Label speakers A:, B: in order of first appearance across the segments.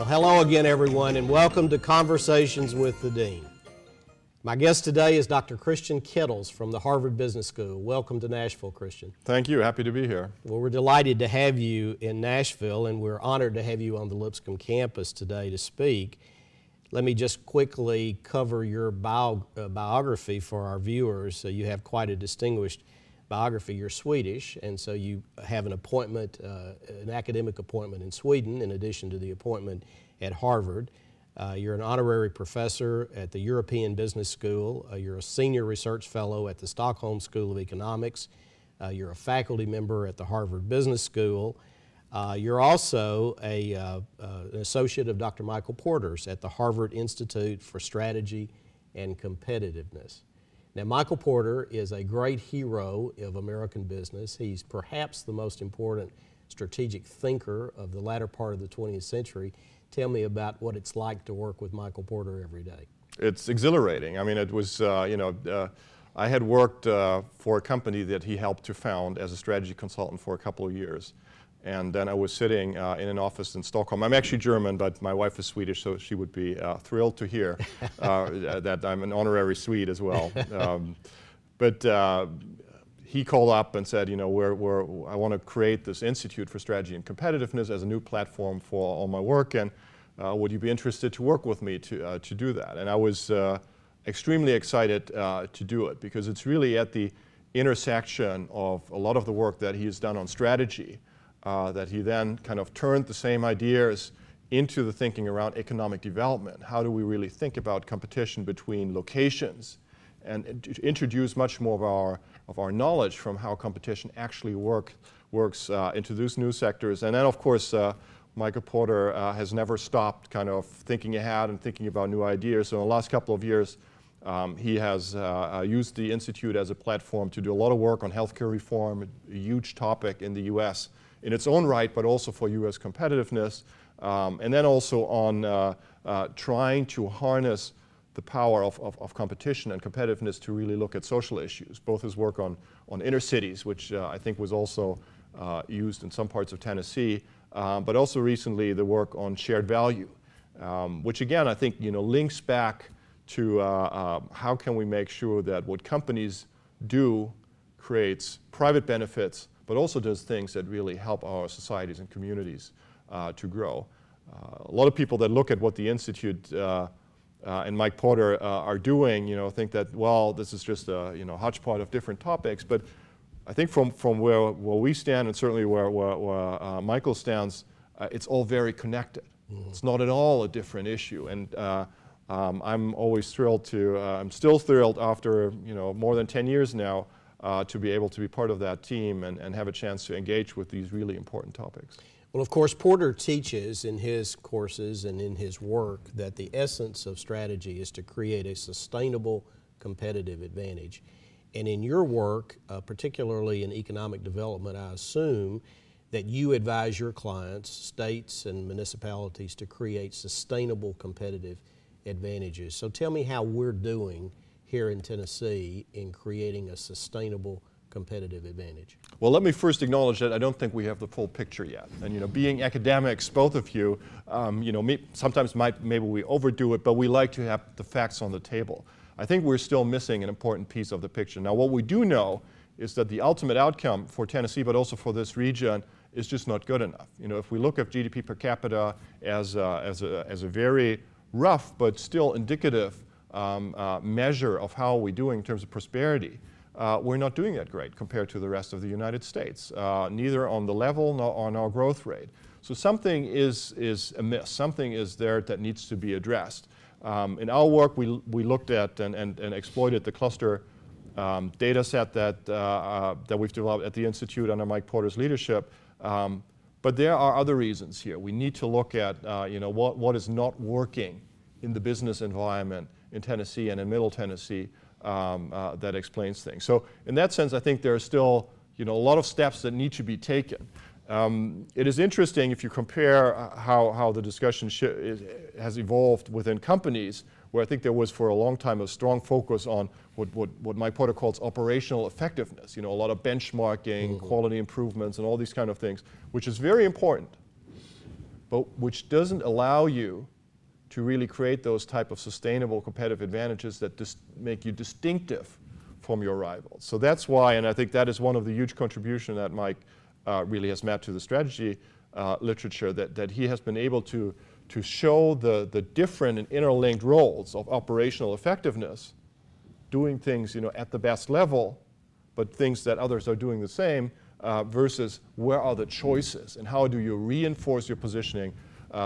A: Hello again, everyone, and welcome to Conversations with the Dean. My guest today is Dr. Christian Ketels from the Harvard Business School. Welcome to Nashville, Christian.
B: Thank you. Happy to be here.
A: Well, we're delighted to have you in Nashville, and we're honored to have you on the Lipscomb campus today to speak. Let me just quickly cover your biography for our viewers. So you have quite a distinguished biography. You're Swedish, and so you have an appointment, an academic appointment in Sweden in addition to the appointment at Harvard. You're an honorary professor at the European Business School. You're a senior research fellow at the Stockholm School of Economics. You're a faculty member at the Harvard Business School. You're also an associate of Dr. Michael Porter's at the Harvard Institute for Strategy and Competitiveness. Now, Michael Porter is a great hero of American business. He's perhaps the most important strategic thinker of the latter part of the 20th century. Tell me about what it's like to work with Michael Porter every day.
B: It's exhilarating. I mean, it was, I had worked for a company that he helped to found as a strategy consultant for a couple of years. And then I was sitting in an office in Stockholm. I'm actually German, but my wife is Swedish, so she would be thrilled to hear that I'm an honorary Swede as well. He called up and said, you know, I want to create this Institute for Strategy and Competitiveness as a new platform for all my work, and would you be interested to work with me to do that? And I was extremely excited to do it, because it's really at the intersection of a lot of the work that he has done on strategy, that he then kind of turned the same ideas into the thinking around economic development. How do we really think about competition between locations, and introduce much more of our knowledge from how competition actually works into those new sectors. And then, of course, Michael Porter has never stopped kind of thinking ahead and thinking about new ideas. So in the last couple of years, he has used the Institute as a platform to do a lot of work on healthcare reform, a huge topic in the US in its own right, but also for US competitiveness. And then also on trying to harness the power of competition and competitiveness to really look at social issues. Both his work on inner cities, which I think was also used in some parts of Tennessee, but also recently the work on shared value, which again I think links back to how can we make sure that what companies do creates private benefits, but also does things that really help our societies and communities to grow. A lot of people that look at what the Institute and Mike Porter are doing, think that, well, this is just a hodgepodge of different topics. But I think from where we stand, and certainly where Michael stands, it's all very connected. Mm-hmm. It's not at all a different issue. And I'm always thrilled to, I'm still thrilled after more than 10 years now to be able to be part of that team and have a chance to engage with these really important topics.
A: Well, of course, Porter teaches in his courses and in his work that the essence of strategy is to create a sustainable competitive advantage. And in your work, particularly in economic development, I assume that you advise your clients, states and municipalities, to create sustainable competitive advantages. So tell me how we're doing here in Tennessee in creating a sustainable competitive advantage.
B: Well, let me first acknowledge that I don't think we have the full picture yet. And being academics, both of you, sometimes maybe we overdo it, but we like to have the facts on the table. I think we're still missing an important piece of the picture. Now, what we do know is that the ultimate outcome for Tennessee, but also for this region, is just not good enough. If we look at GDP per capita as a very rough but still indicative measure of how we're doing in terms of prosperity, we're not doing that great compared to the rest of the United States, neither on the level nor on our growth rate. So something is amiss. Something is there that needs to be addressed. In our work, we looked at and exploited the cluster data set that we've developed at the Institute under Mike Porter's leadership. But there are other reasons here. We need to look at what is not working in the business environment in Tennessee and in Middle Tennessee that explains things. So in that sense, I think there are still a lot of steps that need to be taken. It is interesting if you compare how the discussion has evolved within companies, where I think there was for a long time a strong focus on what Mike Porter calls operational effectiveness. A lot of benchmarking, quality improvements, and all these kind of things, which is very important. but which doesn't allow you to really create those type of sustainable competitive advantages that make you distinctive from your rivals. So that's why, and I think that is one of the huge contributions that Mike really has mapped to the strategy literature, that he has been able to show the different and interlinked roles of operational effectiveness, doing things at the best level, but things that others are doing the same, versus where are the choices and how do you reinforce your positioning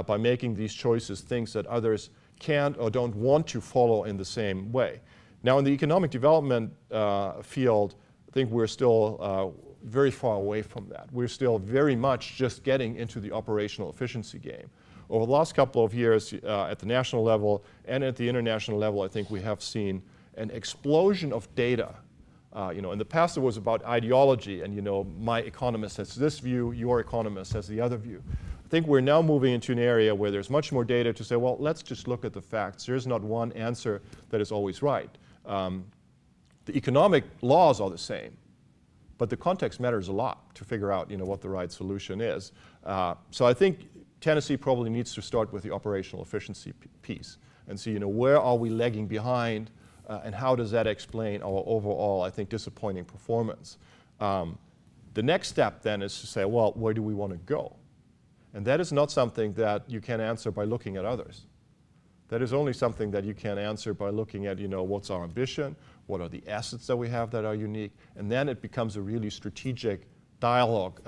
B: by making these choices things that others can't or don't want to follow in the same way. Now in the economic development field, I think we're still very far away from that. We're still very much just getting into the operational efficiency game. Over the last couple of years at the national level and at the international level, I think we have seen an explosion of data. In the past it was about ideology and my economist has this view, your economist has the other view. I think we're now moving into an area where there's much more data to say, well, let's just look at the facts. There's not one answer that is always right. The economic laws are the same, but the context matters a lot to figure out what the right solution is. So I think Tennessee probably needs to start with the operational efficiency piece and see where are we lagging behind and how does that explain our overall, I think, disappointing performance. The next step then is to say, well, where do we want to go? And that is not something that you can answer by looking at others. That is only something that you can answer by looking at, what's our ambition, what are the assets that we have that are unique, and then it becomes a really strategic dialogue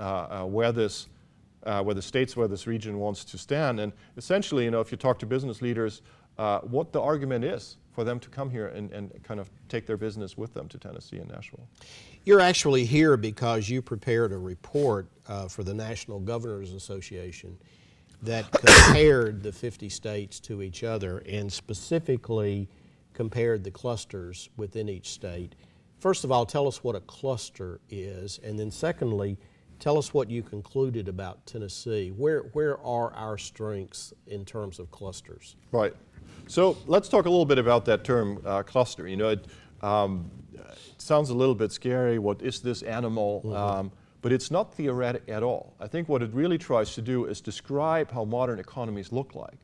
B: where the states, where this region wants to stand. And essentially, if you talk to business leaders, what the argument is for them to come here and kind of take their business with them to Tennessee and Nashville.
A: You're actually here because you prepared a report for the National Governors Association that compared the 50 states to each other and specifically compared the clusters within each state. First of all, tell us what a cluster is, and then secondly, tell us what you concluded about Tennessee. Where are our strengths in terms of clusters?
B: Right. So let's talk a little bit about that term cluster. It sounds a little bit scary. What is this animal? But it's not theoretic at all. I think what it really tries to do is describe how modern economies look like.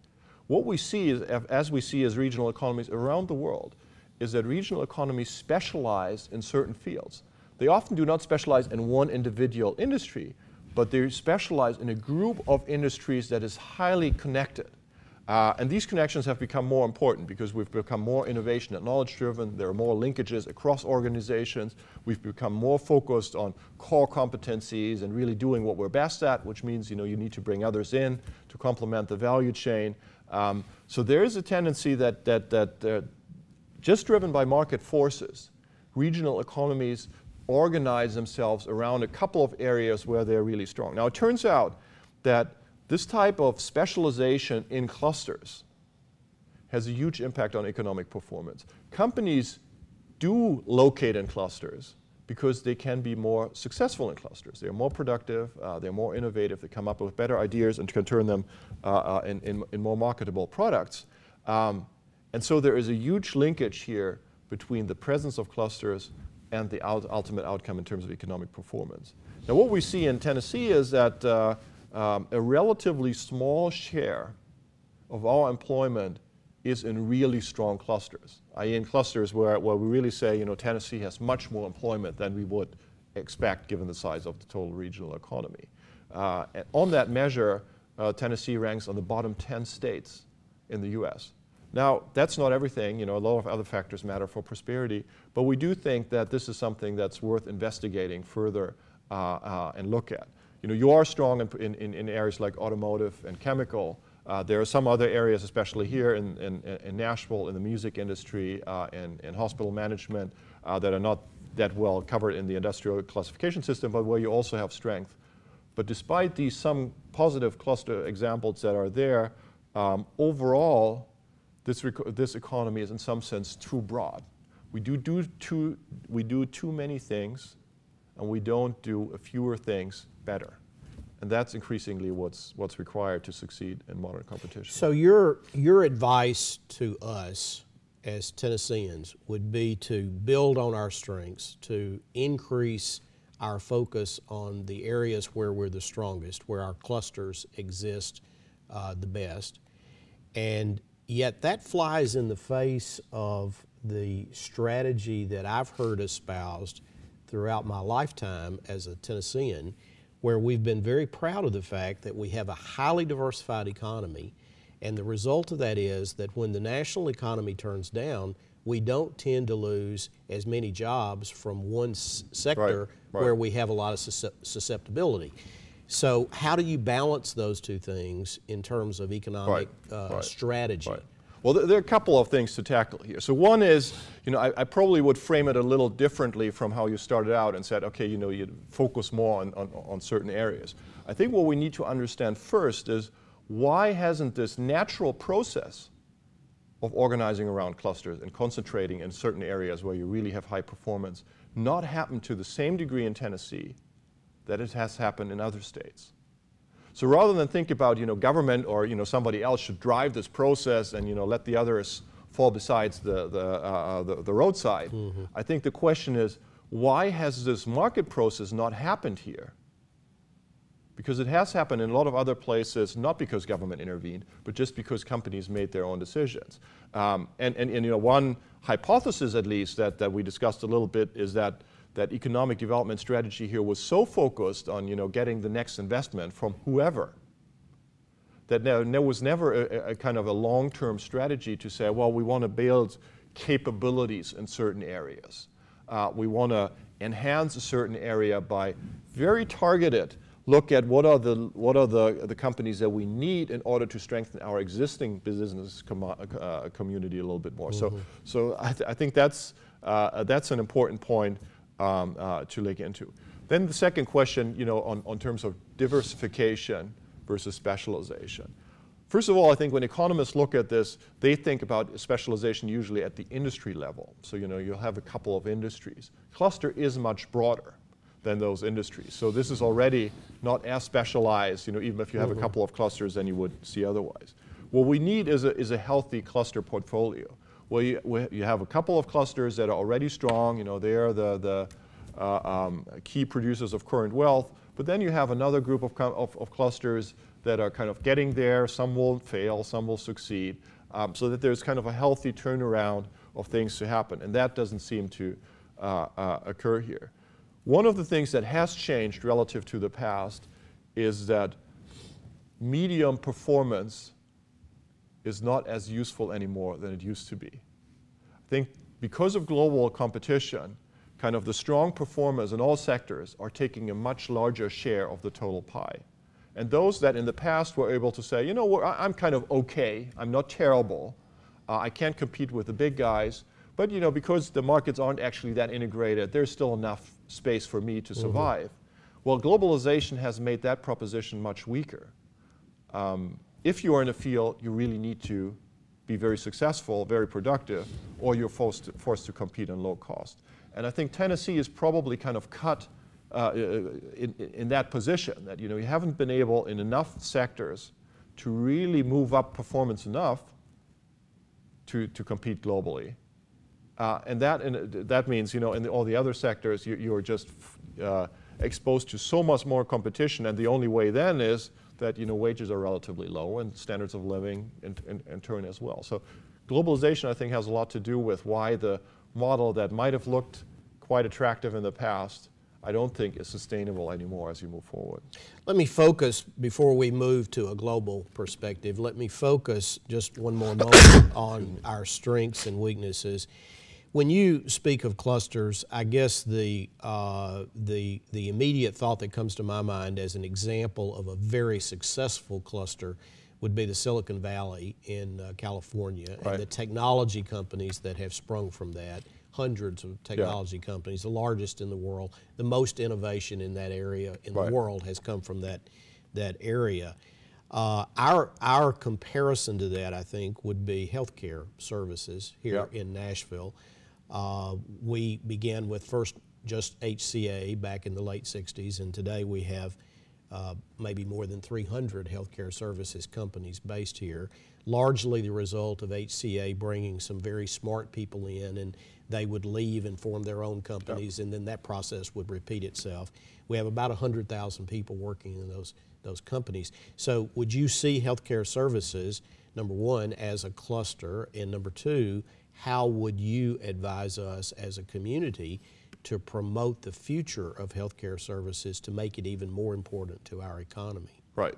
B: What we see is, as we see as regional economies around the world, is that regional economies specialize in certain fields. They often do not specialize in one individual industry, but they specialize in a group of industries that is highly connected. And these connections have become more important because we've become more innovation and knowledge driven. There are more linkages across organizations. We've become more focused on core competencies and really doing what we're best at, which means you need to bring others in to complement the value chain. So there is a tendency that just driven by market forces, regional economies organize themselves around a couple of areas where they're really strong. Now it turns out that this type of specialization in clusters has a huge impact on economic performance. Companies do locate in clusters because they can be more successful in clusters. They're more productive, they're more innovative, they come up with better ideas and can turn them in more marketable products. And so there is a huge linkage here between the presence of clusters and the ultimate outcome in terms of economic performance. Now what we see in Tennessee is that a relatively small share of our employment is in really strong clusters, i.e. in clusters where we really say, Tennessee has much more employment than we would expect given the size of the total regional economy. And on that measure, Tennessee ranks on the bottom 10 states in the US. Now, that's not everything. A lot of other factors matter for prosperity, but we do think that this is something that's worth investigating further and look at. You are strong in areas like automotive and chemical. There are some other areas, especially here in Nashville, in the music industry and hospital management, that are not that well covered in the industrial classification system, but where you also have strength. But despite these some positive cluster examples that are there, overall, this economy is in some sense too broad. We do too many things, and we don't do fewer things better. And that's increasingly what's required to succeed in modern competition.
A: So your advice to us as Tennesseans would be to build on our strengths, to increase our focus on the areas where we're the strongest, where our clusters exist, the best. And yet that flies in the face of the strategy that I've heard espoused throughout my lifetime as a Tennessean, where we've been very proud of the fact that we have a highly diversified economy. And the result of that is that when the national economy turns down, we don't tend to lose as many jobs from one sector where we have a lot of susceptibility. So how do you balance those two things in terms of economic strategy?
B: Well, there are a couple of things to tackle here. So one is, I probably would frame it a little differently from how you started out and said, okay, you focus more on certain areas. I think what we need to understand first is why hasn't this natural process of organizing around clusters and concentrating in certain areas where you really have high performance not happened to the same degree in Tennessee that it has happened in other states? So rather than think about, government or, somebody else should drive this process and, let the others fall besides the roadside, I think the question is, why has this market process not happened here? Because it has happened in a lot of other places, not because government intervened, but just because companies made their own decisions. One hypothesis, at least, that we discussed a little bit is that economic development strategy here was so focused on getting the next investment from whoever that there was never a kind of a long-term strategy to say, well, we want to build capabilities in certain areas. We want to enhance a certain area by very targeted look at what are the companies that we need in order to strengthen our existing business community a little bit more. So I think that's an important point to look into. Then the second question, on terms of diversification versus specialization. First of all, I think when economists look at this, they think about specialization usually at the industry level. So you'll have a couple of industries. Cluster is much broader than those industries. So this is already not as specialized, even if you have a couple of clusters than you would see otherwise. What we need is a healthy cluster portfolio, where you have a couple of clusters that are already strong, they are the key producers of current wealth, but then you have another group of clusters that are kind of getting there. Some will fail, some will succeed, so that there's kind of a healthy turnaround of things to happen, and that doesn't seem to occur here. One of the things that has changed relative to the past is that medium performance is not as useful anymore than it used to be. I think because of global competition, kind of the strong performers in all sectors are taking a much larger share of the total pie. And those that in the past were able to say, I'm kind of okay, I'm not terrible, I can't compete with the big guys, but because the markets aren't actually that integrated, there's still enough space for me to survive. Well, globalization has made that proposition much weaker. If you are in a field, you really need to be very successful, very productive, or you're forced to compete on low cost. And I think Tennessee is probably kind of cut in that position, that you haven't been able in enough sectors to really move up performance enough to compete globally. And that means, in all the other sectors, you're just exposed to so much more competition, and the only way then is that wages are relatively low and standards of living in turn as well. So globalization, I think, has a lot to do with why the model that might have looked quite attractive in the past, I don't think is sustainable anymore as you move forward.
A: Let me focus, before we move to a global perspective, let me focus just one more moment on our strengths and weaknesses. When you speak of clusters, I guess the immediate thought that comes to my mind as an example of a very successful cluster would be the Silicon Valley in California, and the technology companies that have sprung from that. Hundreds of technology companies, the largest in the world. The most innovation in that area in the world has come from that area. Our comparison to that, I think, would be healthcare services here in Nashville. We began with first just HCA back in the late 60s, and today we have maybe more than 300 healthcare services companies based here, largely the result of HCA bringing some very smart people in, and they would leave and form their own companies, and then that process would repeat itself. We have about 100,000 people working in those companies. So would you see healthcare services, number one, as a cluster, and number two, how would you advise us as a community to promote the future of healthcare services to make it even more important to our economy?
B: Right.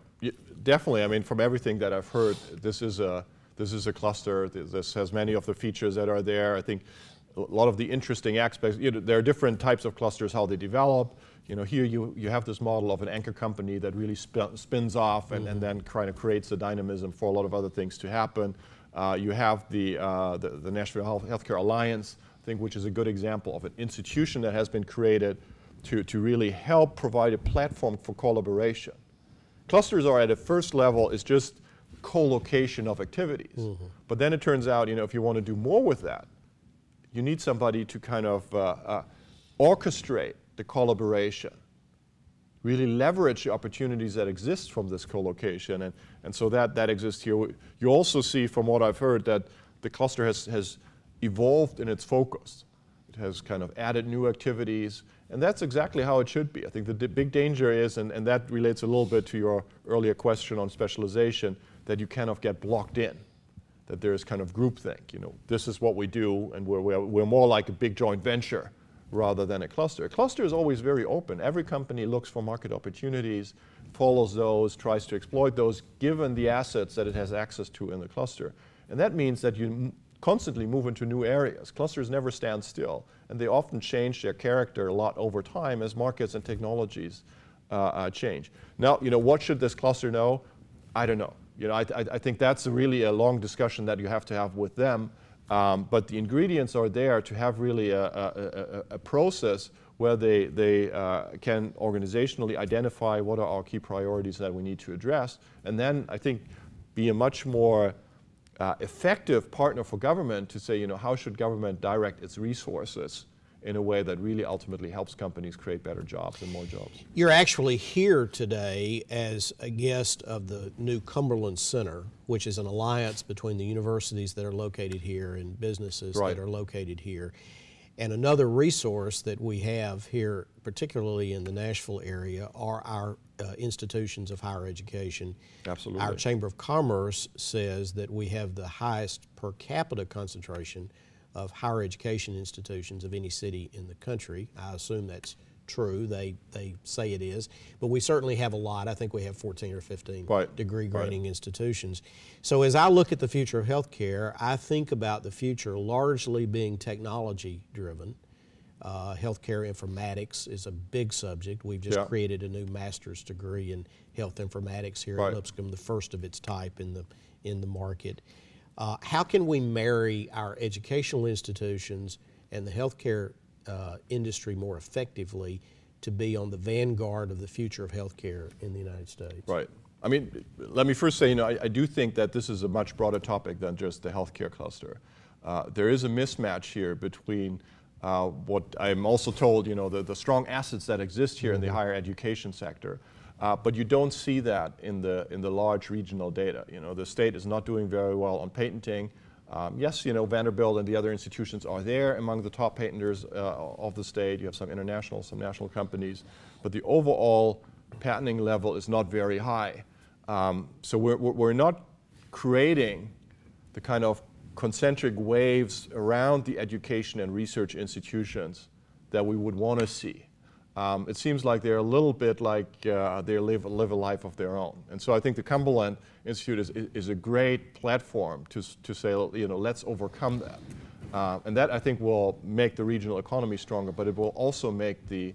B: Definitely. I mean, from everything that I've heard, this is a cluster. This has many of the features that are there. I think a lot of the interesting aspects, there are different types of clusters, how they develop. Here you have this model of an anchor company that really spins off and then kind of creates the dynamism for a lot of other things to happen. You have the National Healthcare Alliance, I think, which is a good example of an institution that has been created to really help provide a platform for collaboration. Clusters are at a first level is just co-location of activities. But then it turns out, if you want to do more with that, you need somebody to kind of orchestrate the collaboration, really leverage the opportunities that exist from this co-location, and so that exists here. You also see, from what I've heard, that the cluster has evolved in its focus. It has kind of added new activities, and that's exactly how it should be. I think the big danger is, and that relates a little bit to your earlier question on specialization, that you kind of get blocked in, that there's kind of groupthink. This is what we do, and we're more like a big joint venture rather than a cluster. A cluster is always very open. Every company looks for market opportunities, follows those, tries to exploit those, given the assets that it has access to in the cluster. And that means that you constantly move into new areas. Clusters never stand still, and they often change their character a lot over time as markets and technologies change. Now, what should this cluster know? I don't know. I think that's really a long discussion that you have to have with them. But the ingredients are there to have really a process where they can organizationally identify what are our key priorities that we need to address, and then I think be a much more effective partner for government to say, how should government direct its resources in a way that really ultimately helps companies create better jobs and more jobs.
A: You're actually here today as a guest of the new Cumberland Center, which is an alliance between the universities that are located here and businesses that are located here. And another resource that we have here, particularly in the Nashville area, are our institutions of higher education.
B: Absolutely.
A: Our Chamber of Commerce says that we have the highest per capita concentration of higher education institutions of any city in the country. I assume that's true. They say it is. But we certainly have a lot. I think we have 14 or 15 degree grading institutions. So as I look at the future of healthcare, I think about the future largely being technology driven. Healthcare informatics is a big subject. We've just created a new master's degree in health informatics here at Lipscomb, the first of its type in the market. How can we marry our educational institutions and the healthcare industry more effectively to be on the vanguard of the future of healthcare in the United States?
B: Right. I mean, let me first say, I do think that this is a much broader topic than just the healthcare cluster. There is a mismatch here between what I'm also told, the strong assets that exist here in the higher education sector. But you don't see that in the large regional data. The state is not doing very well on patenting. Yes, Vanderbilt and the other institutions are there among the top patenters of the state. You have some international, some national companies, but the overall patenting level is not very high. So we're not creating the kind of concentric waves around the education and research institutions that we would want to see. It seems like they're a little bit like they live a life of their own. And so I think the Cumberland Institute is a great platform to say, let's overcome that. And that, I think, will make the regional economy stronger, but it will also make the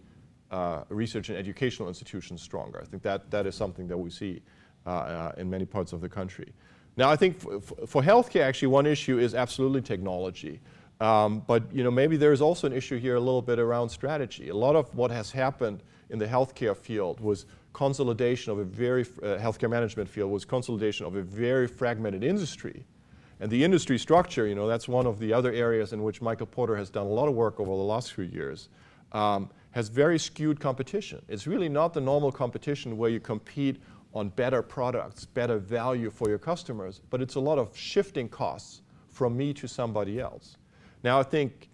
B: research and educational institutions stronger. I think that is something that we see in many parts of the country. Now, I think for healthcare, actually, one issue is absolutely technology. But maybe there is also an issue here a little bit around strategy. A lot of what has happened in the healthcare field was consolidation of a very healthcare management field was consolidation of a very fragmented industry. And the industry structure, that's one of the other areas in which Michael Porter has done a lot of work over the last few years, has very skewed competition. It's really not the normal competition where you compete on better products, better value for your customers, but it's a lot of shifting costs from me to somebody else. Now I think,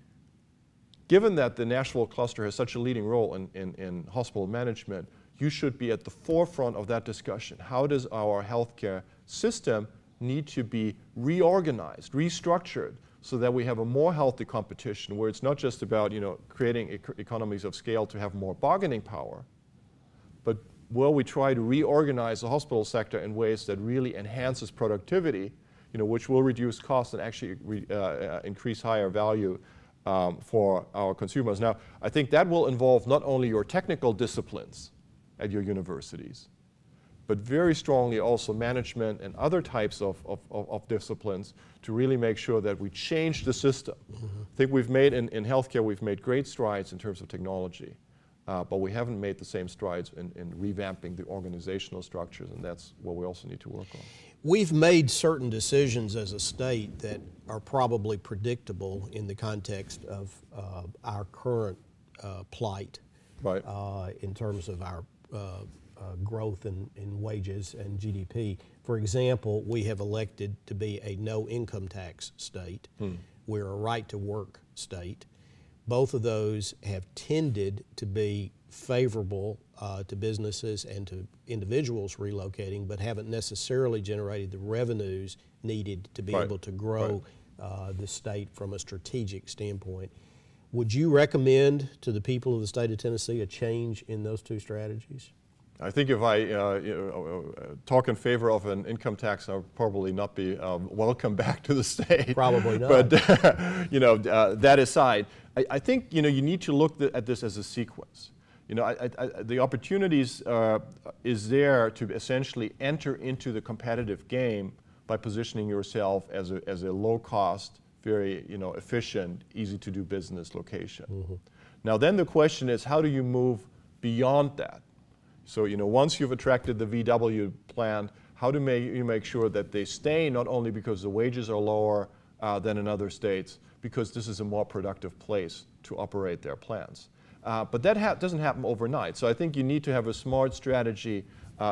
B: given that the Nashville cluster has such a leading role in hospital management, you should be at the forefront of that discussion. How does our healthcare system need to be reorganized, restructured, so that we have a more healthy competition where it's not just about creating economies of scale to have more bargaining power, but where we try to reorganize the hospital sector in ways that really enhances productivity, which will reduce costs and actually increase higher value for our consumers. Now, I think that will involve not only your technical disciplines at your universities, but very strongly also management and other types of disciplines to really make sure that we change the system. Mm-hmm. I think we've made, in healthcare, we've made great strides in terms of technology, but we haven't made the same strides in revamping the organizational structures, and that's what we also need to work on.
A: We've made certain decisions as a state that are probably predictable in the context of our current plight,
B: right,
A: in terms of our growth in wages and GDP. For example, we have elected to be a no income tax state. We're a right to work state. Both of those have tended to be favorable to businesses and to individuals relocating, but haven't necessarily generated the revenues needed to be able to grow the state from a strategic standpoint. Would you recommend to the people of the state of Tennessee a change in those two strategies?
B: I think if I talk in favor of an income tax, I'll probably not be welcome back to the state.
A: Probably not.
B: But that aside, I think you need to look at this as a sequence. The opportunities is there to essentially enter into the competitive game by positioning yourself as a low-cost, very efficient, easy-to-do business location. Mm-hmm. Now then the question is, how do you move beyond that? So once you've attracted the VW plant, how do you make sure that they stay, not only because the wages are lower than in other states, because this is a more productive place to operate their plants. But that doesn't happen overnight. So I think you need to have a smart strategy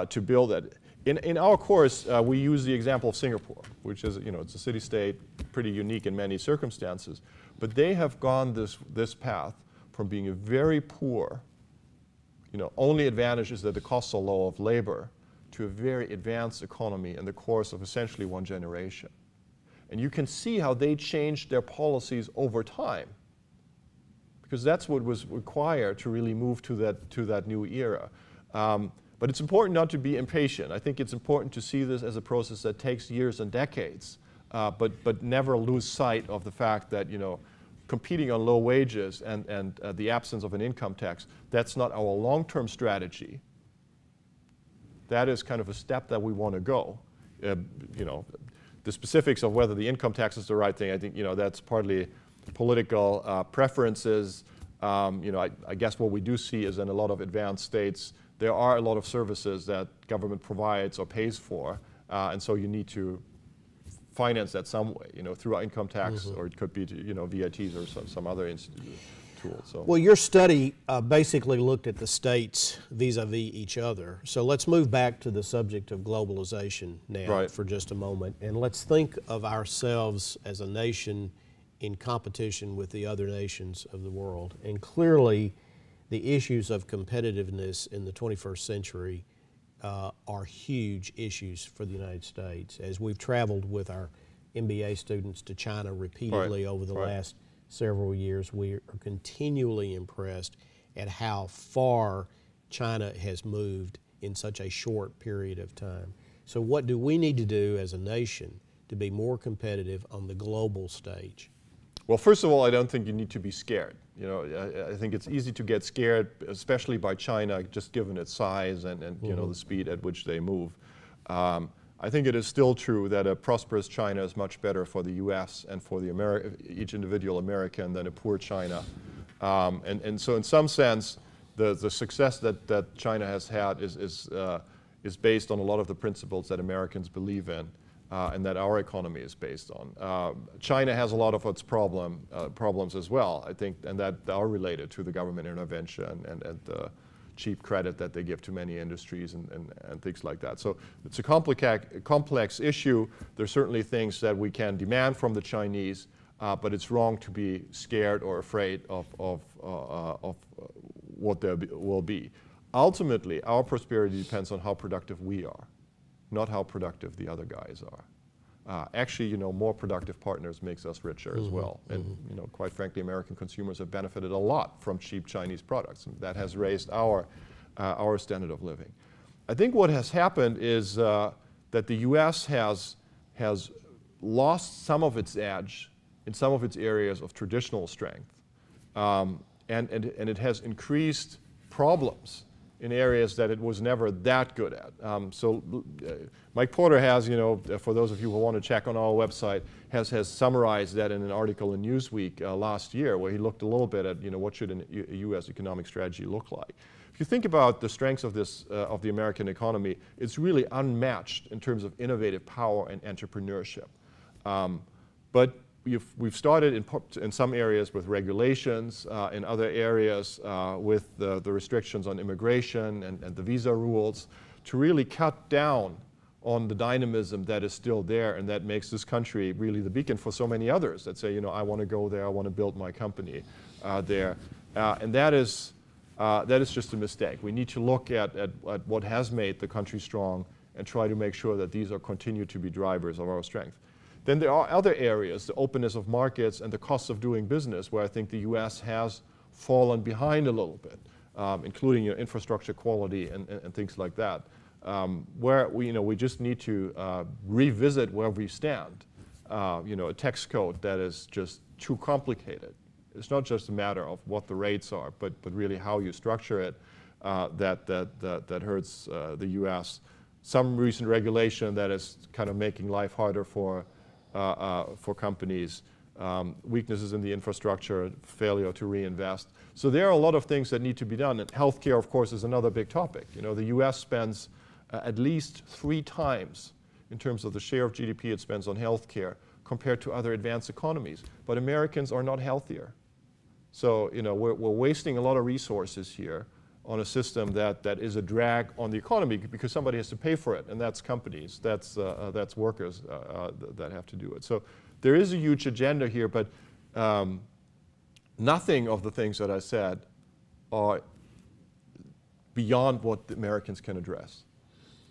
B: to build it. In our course, we use the example of Singapore, which is, it's a city-state, pretty unique in many circumstances. But they have gone this path from being a very poor, only advantage is that the costs are low of labor, to a very advanced economy in the course of essentially one generation. And you can see how they changed their policies over time, because that's what was required to really move to that new era. But it's important not to be impatient. I think it's important to see this as a process that takes years and decades, but never lose sight of the fact that competing on low wages and the absence of an income tax, that's not our long-term strategy. That is kind of a step that we want to go. The specifics of whether the income tax is the right thing, I think that's partly political preferences. I guess what we do see is in a lot of advanced states, there are a lot of services that government provides or pays for, and so you need to finance that some way, through our income tax, mm-hmm. or it could be, VITs or some other tool. So.
A: Well, your study basically looked at the states vis-a-vis each other. So let's move back to the subject of globalization now for just a moment, and let's think of ourselves as a nation in competition with the other nations of the world. And clearly, the issues of competitiveness in the 21st century are huge issues for the United States. As we've traveled with our MBA students to China repeatedly over the last several years, we are continually impressed at how far China has moved in such a short period of time. So what do we need to do as a nation to be more competitive on the global stage?
B: Well, first of all, I don't think you need to be scared. I think it's easy to get scared, especially by China, just given its size and mm-hmm. The speed at which they move. I think it is still true that a prosperous China is much better for the U.S. and for each individual American than a poor China. And so in some sense, the success that China has had is based on a lot of the principles that Americans believe in. and that our economy is based on. China has a lot of its problems as well, I think, and that are related to the government intervention and the cheap credit that they give to many industries and things like that. So it's a complex issue. There's certainly things that we can demand from the Chinese, but it's wrong to be scared or afraid of what there will be. Ultimately, our prosperity depends on how productive we are, not how productive the other guys are. Actually, you know, more productive partners makes us richer as well. And, you know, quite frankly, American consumers have benefited a lot from cheap Chinese products. And that has raised our standard of living. I think what has happened is that the U.S. has lost some of its edge in some of its areas of traditional strength. And it has increased problems in areas that it was never that good at. Mike Porter has, you know, for those of you who want to check on our website, has summarized that in an article in Newsweek last year, where he looked a little bit at, you know, what should a U.S. economic strategy look like. If you think about the strengths of this of the American economy, it's really unmatched in terms of innovative power and entrepreneurship. But we've started in some areas with regulations, in other areas with the restrictions on immigration and the visa rules to really cut down on the dynamism that is still there and that makes this country really the beacon for so many others that say, you know, I want to go there, I want to build my company there. And that is just a mistake. We need to look at what has made the country strong and try to make sure that these are continue to be drivers of our strength. Then there are other areas, the openness of markets and the cost of doing business, where I think the U.S. has fallen behind a little bit, including infrastructure quality and things like that, where we just need to revisit where we stand. A tax code that is just too complicated. It's not just a matter of what the rates are, but really how you structure it that hurts the U.S. Some recent regulation that is kind of making life harder for companies, weaknesses in the infrastructure, failure to reinvest. So there are a lot of things that need to be done. And healthcare, of course, is another big topic. You know, the U.S. spends at least 3 times in terms of the share of GDP it spends on healthcare compared to other advanced economies. But Americans are not healthier. So, you know, we're wasting a lot of resources here on a system that is a drag on the economy because somebody has to pay for it, and that's companies, that's workers that have to do it. So there is a huge agenda here, but nothing of the things that I said are beyond what the Americans can address.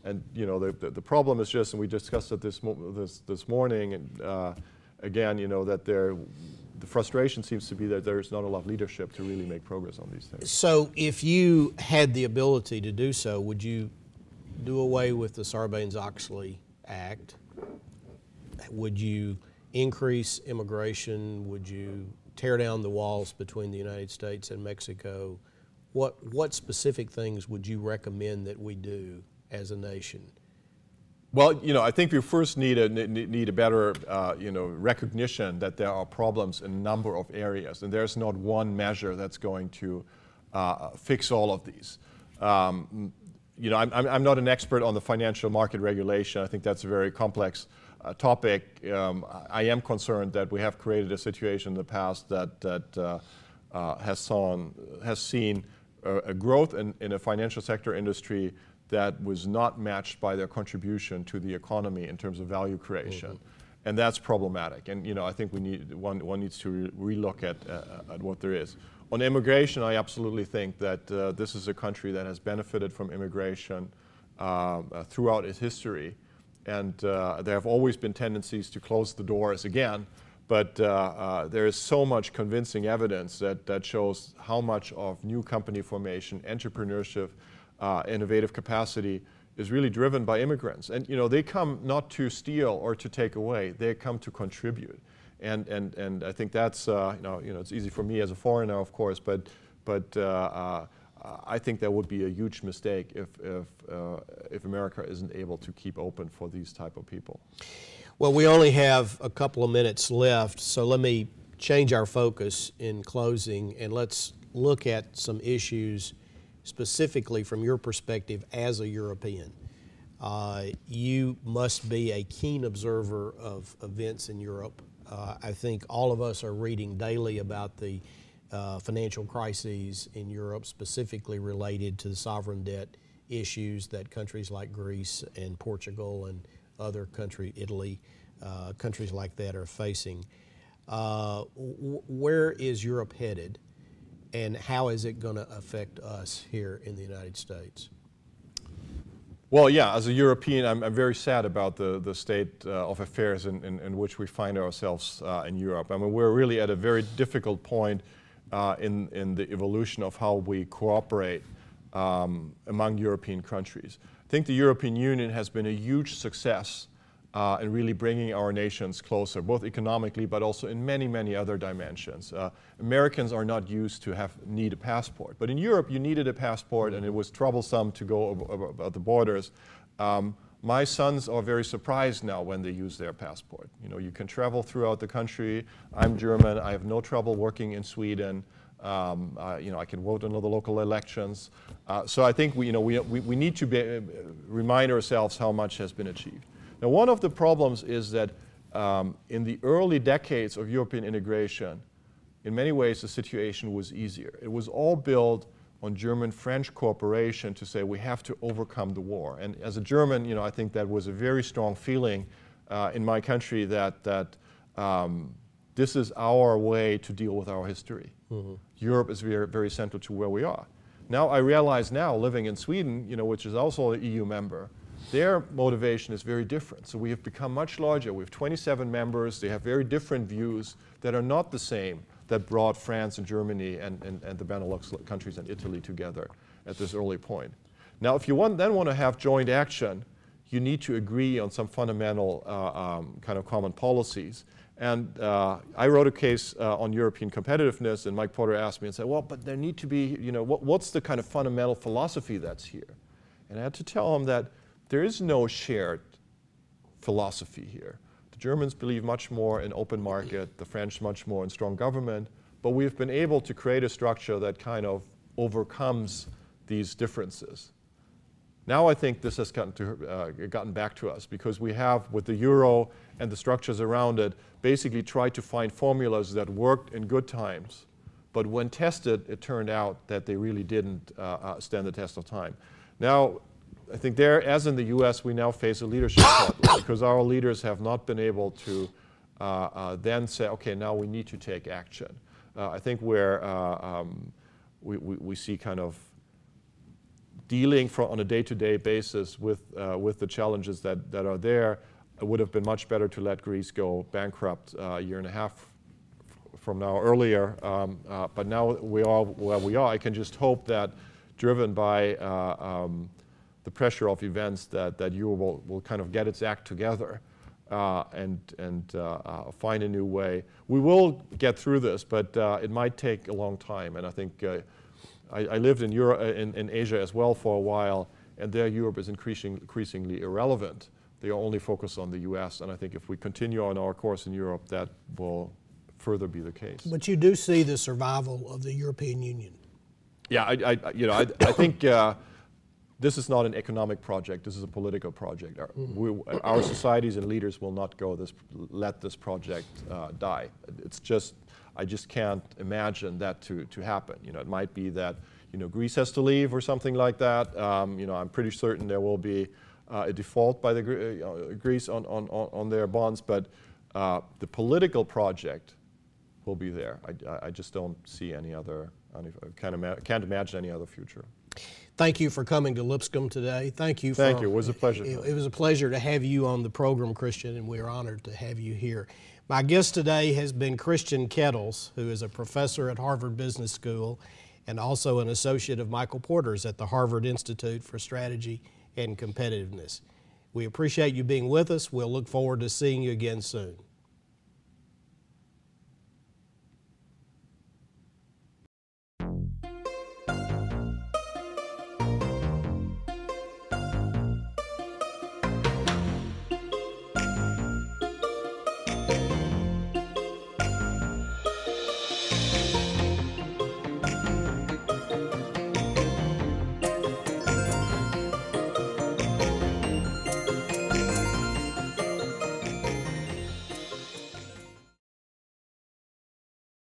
B: And you know, the problem is just, and we discussed it this morning, and again, you know, that the frustration seems to be that there's not a lot of leadership to really make progress on these things.
A: So if you had the ability to do so, would you do away with the Sarbanes-Oxley Act? Would you increase immigration? Would you tear down the walls between the United States and Mexico? What specific things would you recommend that we do as a nation?
B: Well, you know, I think we first need a better, recognition that there are problems in a number of areas, and there's not one measure that's going to fix all of these. I'm not an expert on the financial market regulation. I think that's a very complex topic. I am concerned that we have created a situation in the past that has seen a growth in a financial sector industry that was not matched by their contribution to the economy in terms of value creation. And that's problematic. And you know, I think one needs to relook at what there is. On immigration, I absolutely think that this is a country that has benefited from immigration throughout its history. And there have always been tendencies to close the doors again. But there is so much convincing evidence that shows how much of new company formation, entrepreneurship, innovative capacity is really driven by immigrants. And you know, they come not to steal or to take away, they come to contribute. And I think that's, it's easy for me as a foreigner, of course, but I think that would be a huge mistake if America isn't able to keep open for these type of people.
A: Well, we only have a couple of minutes left, so let me change our focus in closing, and let's look at some issues specifically from your perspective as a European. You must be a keen observer of events in Europe. I think all of us are reading daily about the financial crises in Europe, specifically related to the sovereign debt issues that countries like Greece and Portugal and other countries, Italy, countries like that are facing. Where is Europe headed, and how is it going to affect us here in the United States?
B: Well, yeah, as a European, I'm very sad about the state of affairs in which we find ourselves in Europe. I mean, we're really at a very difficult point in the evolution of how we cooperate among European countries. I think the European Union has been a huge success in really bringing our nations closer, both economically but also in many, many other dimensions. Americans are not used to need a passport, but in Europe you needed a passport and it was troublesome to go over the borders. My sons are very surprised now when they use their passport. You know, you can travel throughout the country. I'm German. I have no trouble working in Sweden. You know, I can vote in all the local elections. So I think we need to remind ourselves how much has been achieved. Now, one of the problems is that in the early decades of European integration, in many ways the situation was easier. It was all built on German-French cooperation to say we have to overcome the war. And as a German, you know, I think that was a very strong feeling in my country that this is our way to deal with our history. Mm-hmm. Europe is very, very central to where we are. Now I realize now, living in Sweden, you know, which is also an EU member, their motivation is very different. So we have become much larger. We have 27 members. They have very different views that are not the same that brought France and Germany and the Benelux countries and Italy together at this early point. Now, if you then want to have joint action, you need to agree on some fundamental kind of common policies. And I wrote a case on European competitiveness, and Mike Porter asked me and said, well, but there need to be, you know, what's the kind of fundamental philosophy that's here? And I had to tell him that there is no shared philosophy here. The Germans believe much more in open market, the French much more in strong government, but we've been able to create a structure that kind of overcomes these differences. Now I think this has gotten back to us because we have, with the euro and the structures around it, basically tried to find formulas that worked in good times, but when tested, it turned out that they really didn't stand the test of time. Now, I think there, as in the US, we now face a leadership problem because our leaders have not been able to then say, okay, now we need to take action. I think where we see kind of dealing on a day-to-day basis with the challenges that are there, it would have been much better to let Greece go bankrupt a year and a half from now earlier. But now we are where we are. I can just hope that, driven by the pressure of events, that Europe will kind of get its act together and find a new way. We will get through this, but it might take a long time. And I think I lived in Europe, in Asia as well for a while, and there Europe is increasingly irrelevant. They are only focused on the US, and I think if we continue on our course in Europe, that will further be the case.
C: But you do see the survival of the European Union.
B: Yeah, I think this is not an economic project. This is a political project. Our societies and leaders will not let this project die. It's just, I just can't imagine that to happen. You know, it might be that, you know, Greece has to leave or something like that. You know, I'm pretty certain there will be a default by the Greece on their bonds, but the political project will be there. I just don't see any other. Can't imagine any other future.
A: Thank you for coming to Lipscomb today. Thank you.
B: Thank you. It was a pleasure.
A: It was a pleasure to have you on the program, Christian, and we're honored to have you here. My guest today has been Christian Ketels, who is a professor at Harvard Business School and also an associate of Michael Porter's at the Harvard Institute for Strategy and Competitiveness. We appreciate you being with us. We'll look forward to seeing you again soon.